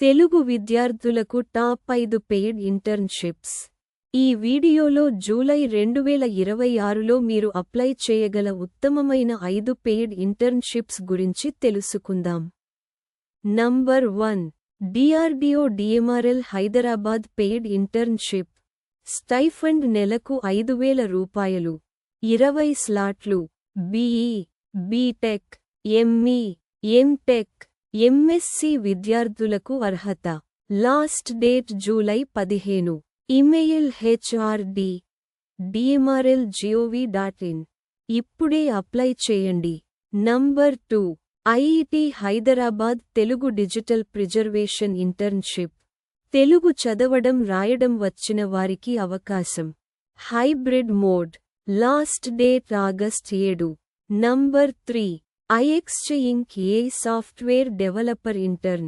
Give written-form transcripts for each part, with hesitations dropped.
తెలుగు విద్యార్థులకు top 5 paid internships. ఈ వీడియోలో జూలై 2026లో మీరు అప్లై చేయగల ఉత్తమమైన 5 పెయిడ్ ఇంటర్న్షిప్స్ గురించి తెలుసుకుందాం. Number 1. DRDO DMRL Hyderabad paid internship. Stipend నెలకు ₹5,000. 20 స్లాట్లు. BE, BTech, ME, MTech, MSc విద్యార్థులకు అర్హత. Last date July 15. Email hrd@dmrl.gov.in. ఇప్పుడే అప్లై చేయండి. Number 2. IIT Hyderabad Telugu digital preservation internship. Telugu చదవడం రాయడం వచ్చిన వారికి అవకాశం. Hybrid mode. Last date August 7. Number 3. IXC Inc. Software developer intern.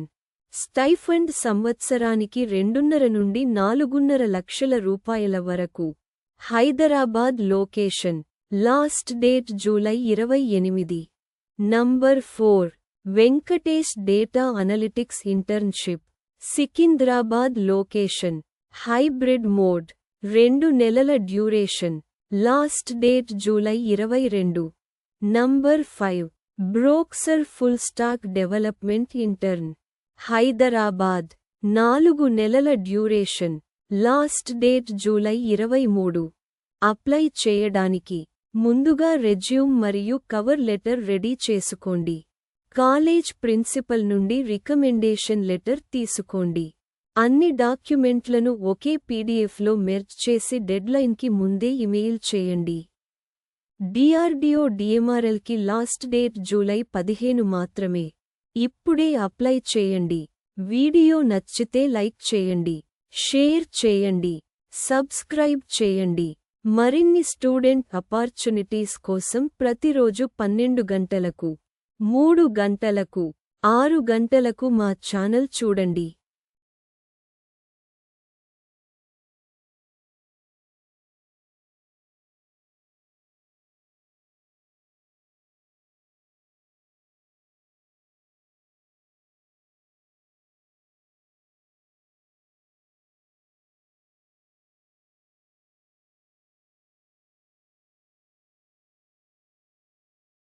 Stipend సంవత్సరానికి 2.5 నుండి 4.5 లక్షల రూపాయల వరకు. Hyderabad location. Last date July 28. Number 4. Venkatesh data analytics internship. Secunderabad location. Hybrid mode. 2 నెలల duration. Last date July 22. Number 5. బ్రోక్సర్ full stack development intern. Hyderabad. 4 నెలల duration. Last date July 23. Apply చేయడానికి ముందుగా రెజ్యూమ్ మరియు కవర్ లెటర్ రెడీ చేసుకోండి. కాలేజ్ ప్రిన్సిపల్ నుండి recommendation letter తీసుకోండి. అన్ని డాక్యుమెంట్లను ఒకే పీడీఎఫ్లో మెర్జ్ చేసి డెడ్లైన్కి ముందే ఇమెయిల్ చేయండి. DRDO DMRLకి లాస్ట్ డేట్ జూలై 15 మాత్రమే. ఇప్పుడే అప్లై చేయండి. వీడియో నచ్చితే లైక్ చేయండి, షేర్ చేయండి, సబ్స్క్రైబ్ చేయండి. మరిన్ని స్టూడెంట్ అపార్చునిటీస్ కోసం ప్రతిరోజు 12 గంటలకు, 3 గంటలకు, 6 గంటలకు మా ఛానల్ చూడండి.